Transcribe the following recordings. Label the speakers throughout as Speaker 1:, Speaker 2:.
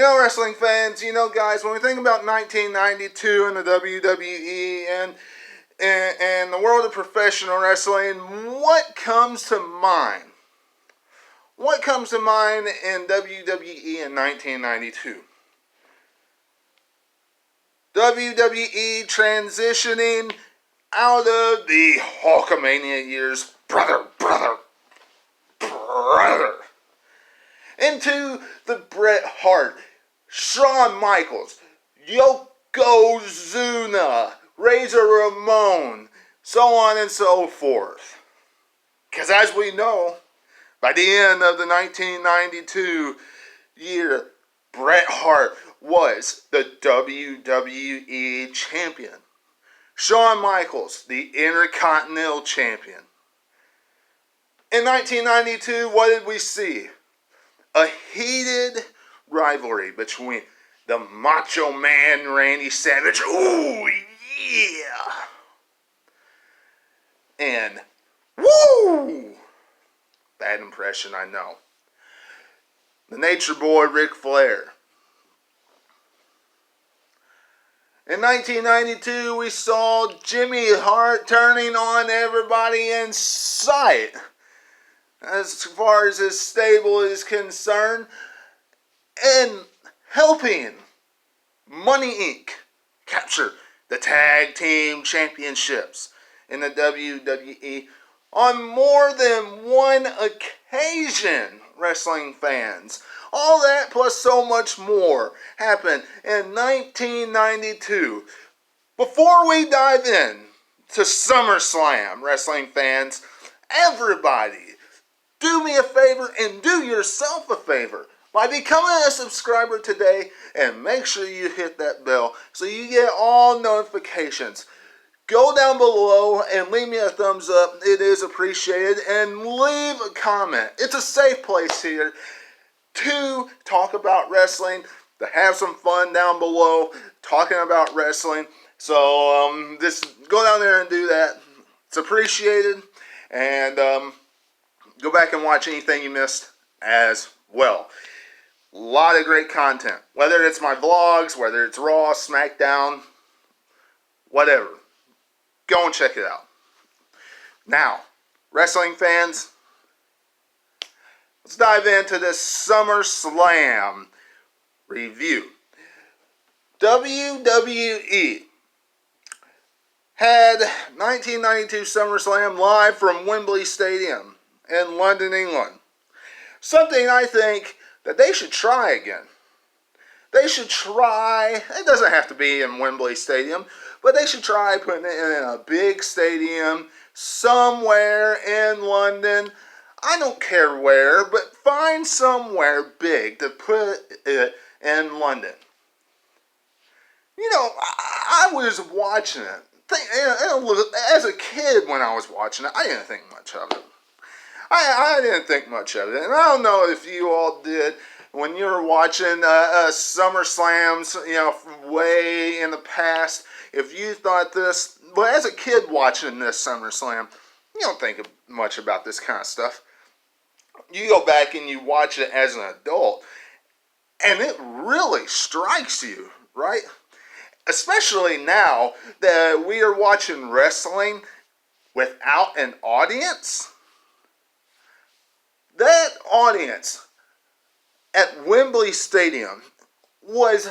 Speaker 1: Wrestling fans, guys, when we think about 1992 and the WWE and the world of professional wrestling, what comes to mind? What comes to mind in WWE in 1992? WWE transitioning out of the Hulkamania years, brother, into the Bret Hart, Shawn Michaels, Yokozuna, Razor Ramon, so on and so forth. Because as we know, by the end of the 1992 year, Bret Hart was the WWE Champion. Shawn Michaels, the Intercontinental Champion. In 1992, what did we see? A heated rivalry between the Macho Man, Randy Savage, ooh yeah, and woo, bad impression, I know, the Nature Boy, Ric Flair. In 1992, we saw Jimmy Hart turning on everybody in sight. As far as his stable is concerned, and helping Money Inc. capture the Tag Team Championships in the WWE on more than one occasion, wrestling fans. All that plus so much more happened in 1992. Before we dive in to SummerSlam, wrestling fans, everybody, do me a favor and do yourself a favor by becoming a subscriber today, and make sure you hit that bell so you get all notifications. Go down below and leave me a thumbs up. It is appreciated. And leave a comment. It's a safe place here to talk about wrestling, to have some fun down below talking about wrestling. So just go down there and do that. It's appreciated. And go back and watch anything you missed as well. A lot of great content. Whether it's my vlogs, whether it's Raw, SmackDown, whatever. Go and check it out. Now, wrestling fans, let's dive into this SummerSlam review. WWE had 1992 SummerSlam live from Wembley Stadium in London, England. Something I think that they should try again. They should try, it doesn't have to be in Wembley Stadium, but they should try putting it in a big stadium somewhere in London. I don't care where, but find somewhere big to put it in London. I was watching it. As a kid when I was watching it, I didn't think much of it. I didn't think much of it. And I don't know if you all did when you were watching SummerSlams, way in the past. If you thought this, but as a kid watching this SummerSlam, you don't think much about this kind of stuff. You go back and you watch it as an adult, and it really strikes you, right? Especially now that we are watching wrestling without an audience. That audience at Wembley Stadium was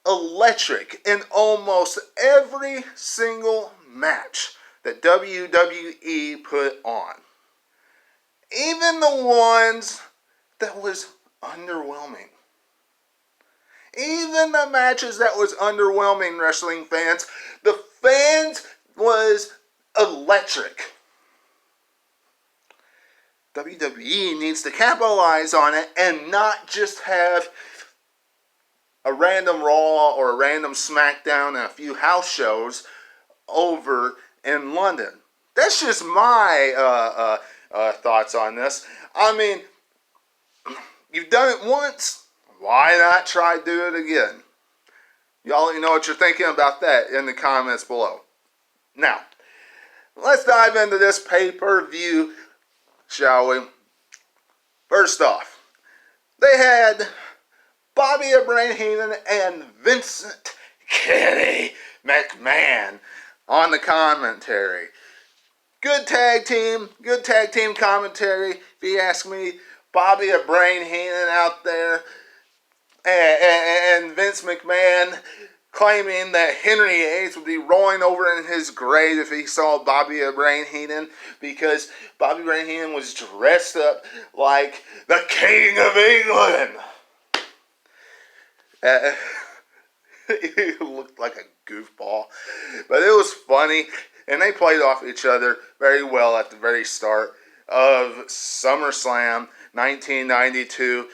Speaker 1: electric in almost every single match that WWE put on. Even the ones that was underwhelming. Even the matches that was underwhelming, wrestling fans, the fans was electric. WWE needs to capitalize on it and not just have a random Raw or a random SmackDown and a few house shows over in London. That's just my thoughts on this. I mean, you've done it once. Why not try to do it again? Y'all let me know what you're thinking about that in the comments below. Now, let's dive into this pay-per-view, shall we? First off, they had Bobby the Brain Heenan and Vincent Kitty McMahon on the commentary. Good tag team commentary. If you ask me, Bobby the Brain Heenan out there and Vince McMahon claiming that Henry VIII would be rolling over in his grave if he saw Bobby the Brain Heenan, because Bobby Brain Heenan was dressed up like the King of England. He looked like a goofball, but it was funny, and they played off each other very well at the very start of SummerSlam 1992,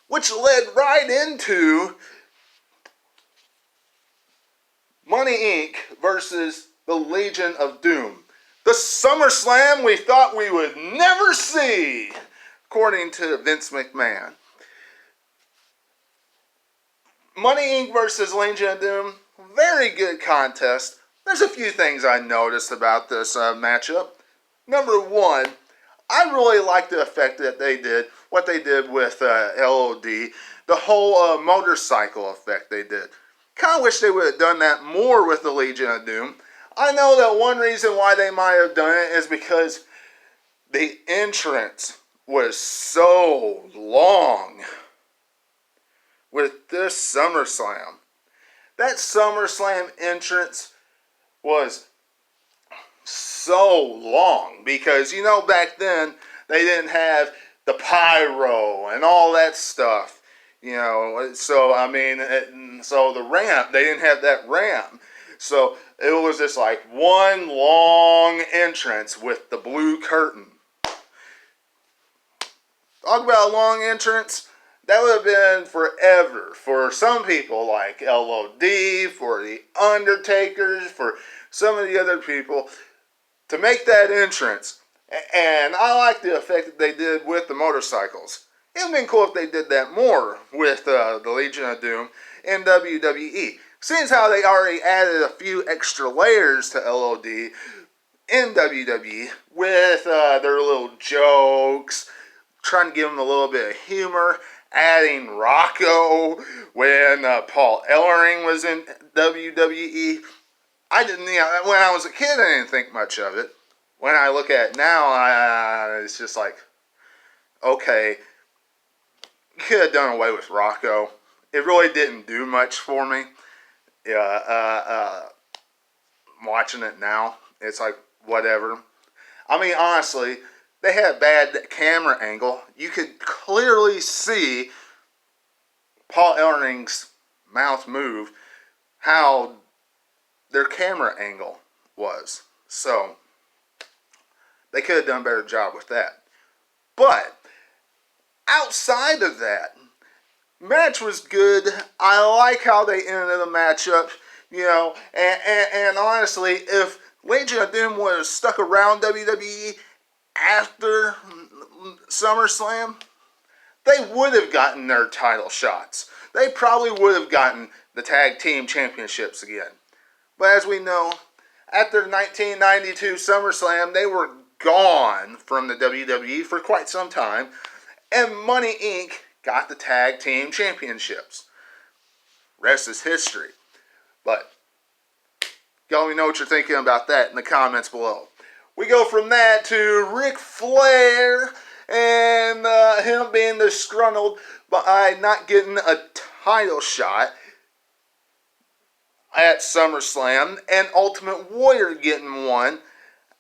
Speaker 1: which led right into Money Inc. versus the Legion of Doom. The SummerSlam we thought we would never see, according to Vince McMahon. Money Inc. versus Legion of Doom, very good contest. There's a few things I noticed about this matchup. Number one, I really like the effect that they did, what they did with LOD, the whole motorcycle effect they did. Kind of wish they would have done that more with the Legion of Doom. I know that one reason why they might have done it is because the entrance was so long with this SummerSlam. That SummerSlam entrance was so long because, you know, back then they didn't have the pyro and all that stuff. You know, so I mean, so the ramp, they didn't have that ramp. So it was just like one long entrance with the blue curtain. Talk about a long entrance. That would have been forever for some people like LOD, for the Undertakers, for some of the other people to make that entrance. And I like the effect that they did with the motorcycles. It would have been cool if they did that more with the Legion of Doom in WWE. Seeing how they already added a few extra layers to LOD in WWE with their little jokes, trying to give them a little bit of humor, adding Rocco when Paul Ellering was in WWE. I didn't, you know, when I was a kid, I didn't think much of it. When I look at it now, it's just like, okay, you could have done away with Rocco. It really didn't do much for me. Watching it now, it's like, whatever. I mean, honestly, they had bad camera angle. You could clearly see Paul Ellering's mouth move, how their camera angle was. So, they could have done a better job with that. But, outside of that, match was good. I like how they ended the matchup, you know, and honestly, if Legion of Doom would have stuck around WWE after SummerSlam, they would have gotten their title shots. They probably would have gotten the tag team championships again. But as we know, after 1992 SummerSlam, they were gone from the WWE for quite some time, and Money Inc. got the tag team championships. Rest is history. But y'all let me know what you're thinking about that in the comments below. We go from that to Ric Flair and him being disgruntled by not getting a title shot at SummerSlam, and Ultimate Warrior getting one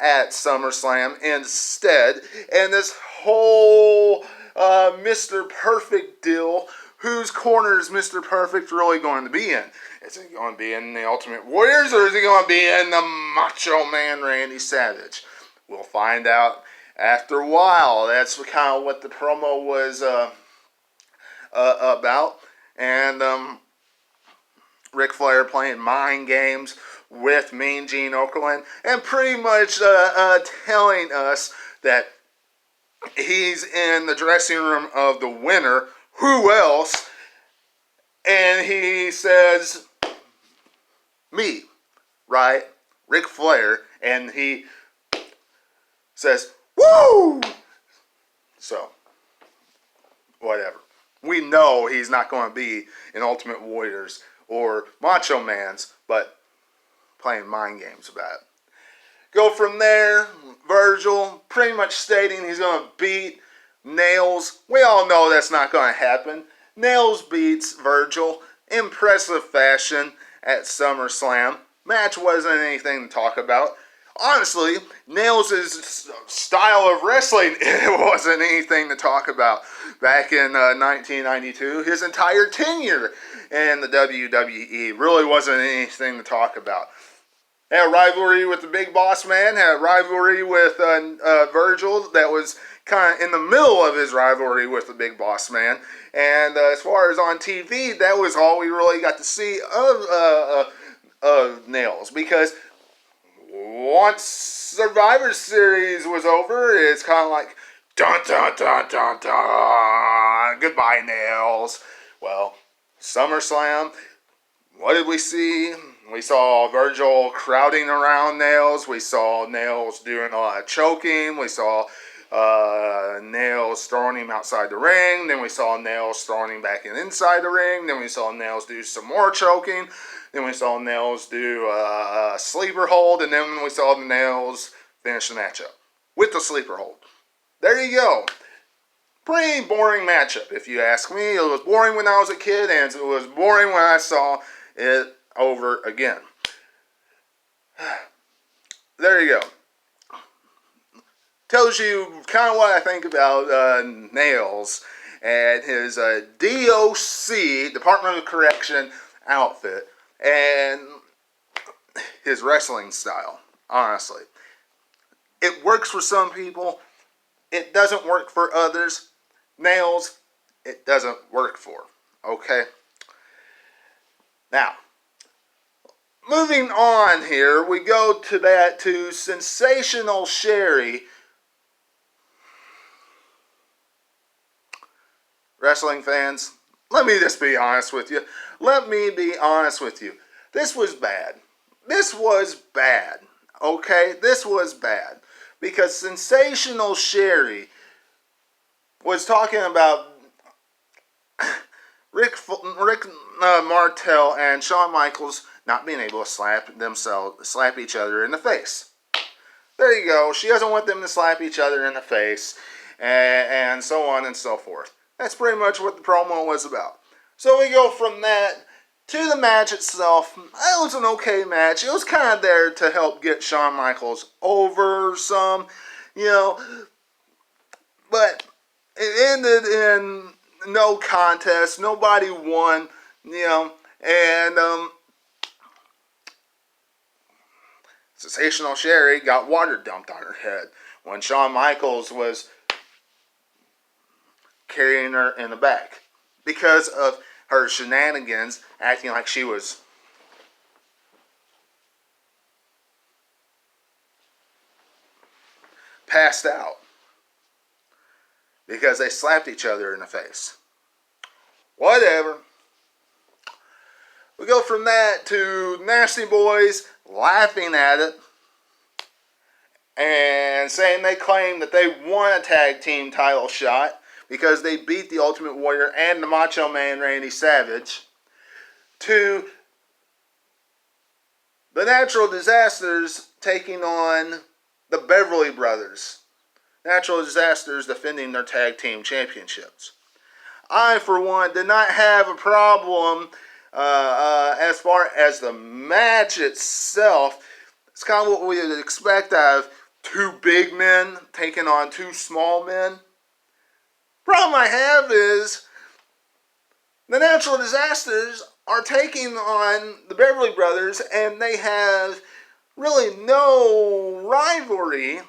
Speaker 1: at SummerSlam instead. And this whole Mr. Perfect deal, whose corner is Mr. Perfect really going to be in? Is it going to be in the Ultimate Warriors, or is it going to be in the Macho Man Randy Savage? We'll find out after a while. That's kind of what the promo was about. And Ric Flair playing mind games with Mean Gene Okerlund, and pretty much telling us that he's in the dressing room of the winner. Who else? And he says, me, right? Ric Flair. And he says, woo! So, whatever. We know he's not going to be in Ultimate Warriors or Macho Man's, but playing mind games about it. Go from there, Virgil pretty much stating he's going to beat Nails. We all know that's not going to happen. Nails beats Virgil. Impressive fashion at SummerSlam. Match wasn't anything to talk about. Honestly, Nails' style of wrestling, it wasn't anything to talk about back in 1992. His entire tenure in the WWE really wasn't anything to talk about. Had a rivalry with the Big Boss Man, had a rivalry with Virgil that was kind of in the middle of his rivalry with the Big Boss Man. And as far as on TV, that was all we really got to see of Nails. Because once Survivor Series was over, it's kind of like, dun dun dun dun dun, goodbye Nails. Well, SummerSlam, what did we see? We saw Virgil crowding around Nails. We saw Nails doing a lot of choking. We saw Nails throwing him outside the ring. Then we saw Nails throwing him back inside the ring. Then we saw Nails do some more choking. Then we saw Nails do a sleeper hold. And then we saw the Nails finish the matchup with the sleeper hold. There you go. Pretty boring matchup, if you ask me. It was boring when I was a kid, and it was boring when I saw it over again. There you go. Tells you kind of what I think about Nails and his DOC, Department of Correction outfit, and his wrestling style, honestly. It works for some people. It doesn't work for others. Nails, it doesn't work for. Okay? Now, moving on here, we go to Sensational Sherry. Wrestling fans, let me just be honest with you. Let me be honest with you. This was bad. This was bad. Okay? This was bad. Because Sensational Sherry was talking about Rick Martel and Shawn Michaels not being able to slap each other in the face. There you go. She doesn't want them to slap each other in the face, and so on and so forth. That's pretty much what the promo was about. So we go from that to the match itself. It was an okay match. It was kind of there to help get Shawn Michaels over some, but it ended in no contest. Nobody won, and Sensational Sherry got water dumped on her head when Shawn Michaels was carrying her in the back because of her shenanigans, acting like she was passed out because they slapped each other in the face. Whatever. We go from that to Nasty Boys laughing at it and saying they claim that they won a tag team title shot because they beat the Ultimate Warrior and the Macho Man Randy Savage, to the Natural Disasters taking on the Beverly Brothers. Natural Disasters defending their tag team championships. I, for one, did not have a problem as far as the match itself. It's kind of what we would expect out of two big men taking on two small men. Problem I have is the Natural Disasters are taking on the Beverly Brothers, and they have really no rivalry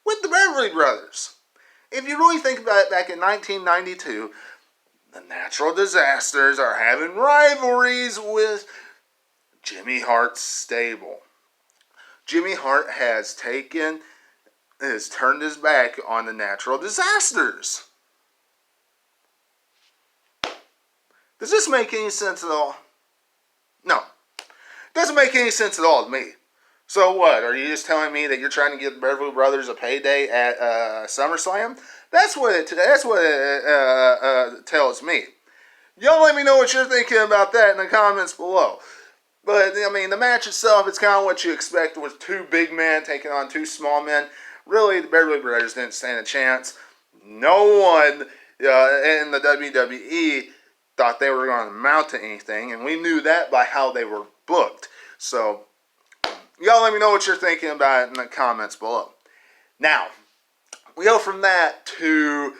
Speaker 1: with the Beverly Brothers. If you really think about it, back in 1992, the Natural Disasters are having rivalries with Jimmy Hart's stable. Jimmy Hart has turned his back on the Natural Disasters. Does this make any sense at all? No. It doesn't make any sense at all to me. So what? Are you just telling me that you're trying to give Beverly Brothers a payday at SummerSlam? That's what it tells me. Y'all let me know what you're thinking about that in the comments below. But, I mean, the match itself, it's kind of what you expect with two big men taking on two small men. Really, the Beverly Brothers didn't stand a chance. No one in the WWE thought they were going to amount to anything, and we knew that by how they were booked. So, y'all let me know what you're thinking about it in the comments below. Now, we go from that to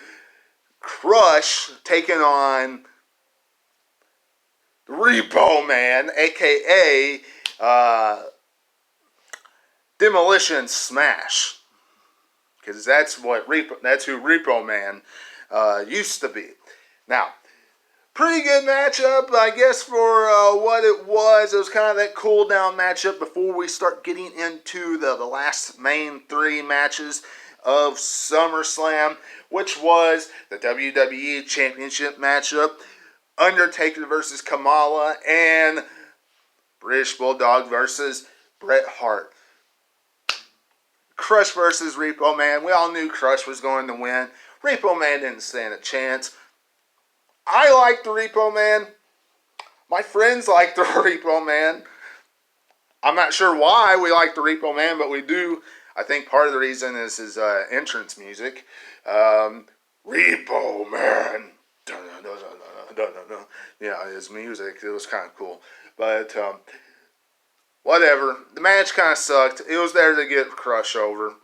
Speaker 1: Crush taking on Repo Man, a.k.a. Demolition Smash. Because that's who Repo Man used to be. Now, pretty good matchup, I guess, for what it was. It was kind of that cool down matchup before we start getting into the last main three matches of SummerSlam, which was the WWE Championship matchup, Undertaker versus Kamala, and British Bulldog versus Bret Hart. Crush versus Repo Man. We all knew Crush was going to win. Repo Man didn't stand a chance. I like the Repo Man. My friends like the Repo Man. I'm not sure why we like the Repo Man, but we do. I think part of the reason is his entrance music. Repo Man. Yeah, his music. It was kind of cool. But, whatever. The match kind of sucked. It was there to get Crush over.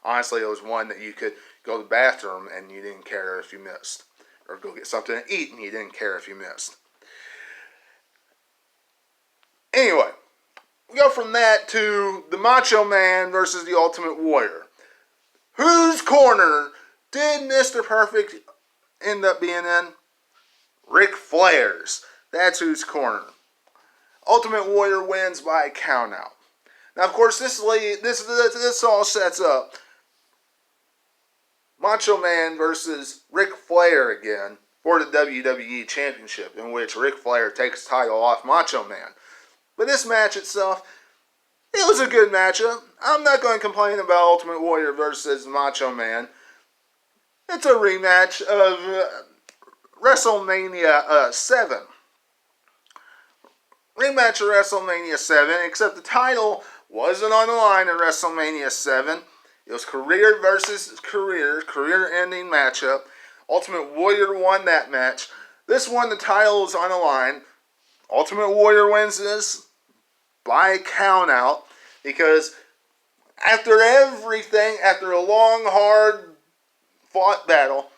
Speaker 1: Honestly, it was one that you could go to the bathroom and you didn't care if you missed. Or go get something to eat and you didn't care if you missed. Anyway, we go from that to the Macho Man versus the Ultimate Warrior. Whose corner did Mr. Perfect end up being in? Ric Flair's. That's whose corner. Ultimate Warrior wins by a countout. Now, of course, this all sets up Macho Man versus Ric Flair again for the WWE Championship, in which Ric Flair takes the title off Macho Man. But this match itself, it was a good matchup. I'm not going to complain about Ultimate Warrior versus Macho Man. It's a rematch of WrestleMania 7. Rematch of WrestleMania 7, except the title wasn't on the line in WrestleMania 7. It was career versus career-ending matchup. Ultimate Warrior won that match. This one, the title is on the line. Ultimate Warrior wins this by count out because after everything, after a long, hard fought battle,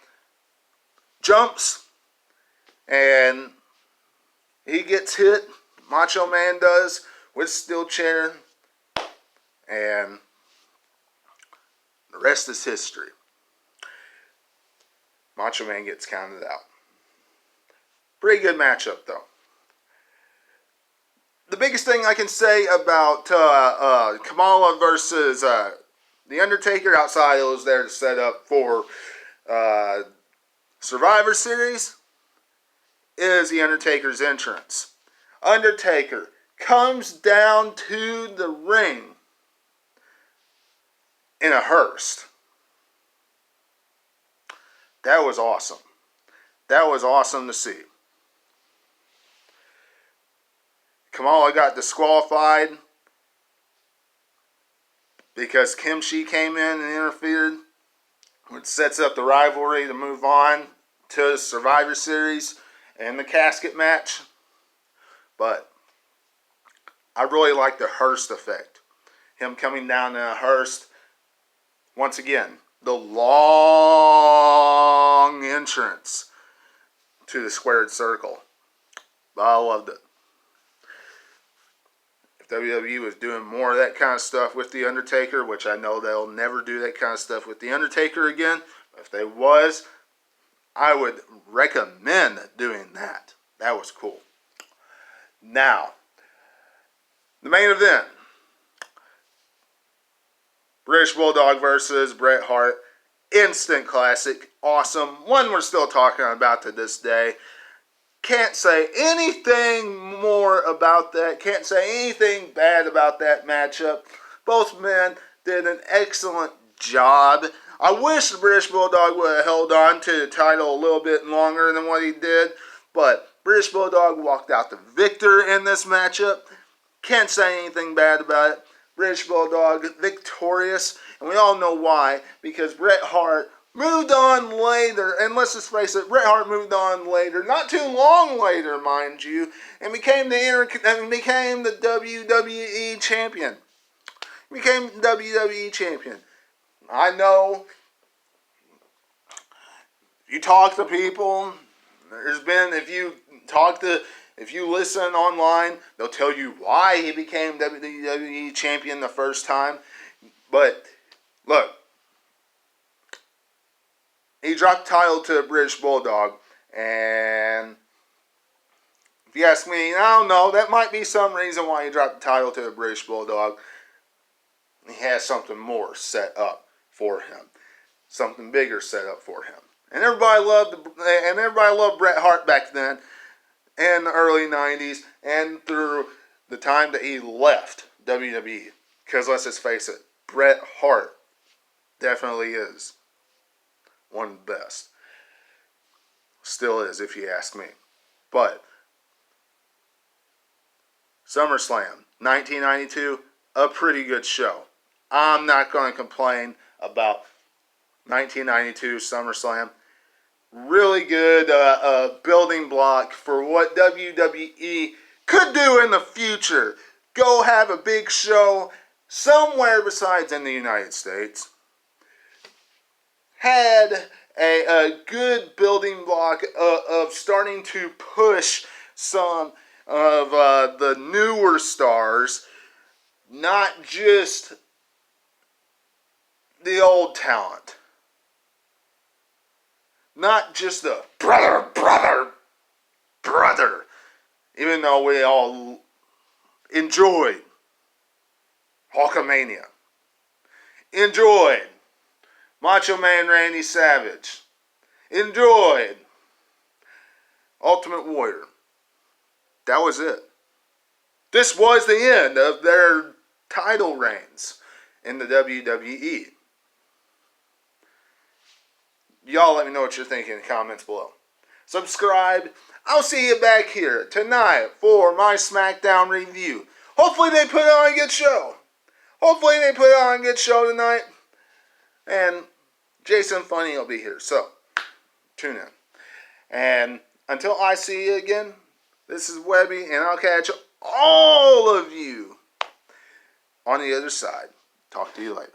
Speaker 1: jumps and he gets hit. Macho Man does with steel chair, and the rest is history. Macho Man gets counted out. Pretty good matchup, though. The biggest thing I can say about Kamala versus The Undertaker, outside it was there to set up for Survivor Series, is The Undertaker's entrance. Undertaker comes down to the ring in a hearse. That was awesome. That was awesome to see. Kamala got disqualified because Kimchi came in and interfered, which sets up the rivalry to move on to the Survivor Series and the casket match. But I really like the hearse effect. Him coming down in a hearse. Once again, the long entrance to the squared circle. But I loved it. If WWE was doing more of that kind of stuff with The Undertaker, which I know they'll never do that kind of stuff with The Undertaker again, but if they was, I would recommend doing that. That was cool. Now, the main event. British Bulldog versus Bret Hart. Instant classic. Awesome. One we're still talking about to this day. Can't say anything more about that. Can't say anything bad about that matchup. Both men did an excellent job. I wish the British Bulldog would have held on to the title a little bit longer than what he did, but British Bulldog walked out the victor in this matchup. Can't say anything bad about it. British Bulldog victorious, and we all know why, because Bret Hart moved on later, and let's just face it, Bret Hart moved on later, not too long later, mind you, and became the WWE champion. Became WWE champion. I know, you talk to people, if you listen online, they'll tell you why he became WWE champion the first time. But, look, he dropped the title to the British Bulldog, and if you ask me, I don't know, that might be some reason why he dropped the title to the British Bulldog. He has something more set up for him. Something bigger set up for him. And everybody loved Bret Hart back then, in the early 90s, and through the time that he left WWE. Because let's just face it, Bret Hart definitely is one of the best. Still is, if you ask me. But SummerSlam 1992, a pretty good show. I'm not going to complain about 1992 SummerSlam. Really good building block for what WWE could do in the future. Go have a big show somewhere besides in the United States. Had a good building block of starting to push some of the newer stars, not just the old talent. Not just the brother. Even though we all enjoyed Hulkamania. Enjoyed Macho Man Randy Savage. Enjoyed Ultimate Warrior. That was it. This was the end of their title reigns in the WWE. Y'all let me know what you're thinking in the comments below. Subscribe. I'll see you back here tonight for my SmackDown review. Hopefully they put on a good show. Tonight. And Jason Funny will be here. So, tune in. And until I see you again, this is Webby, and I'll catch all of you on the other side. Talk to you later.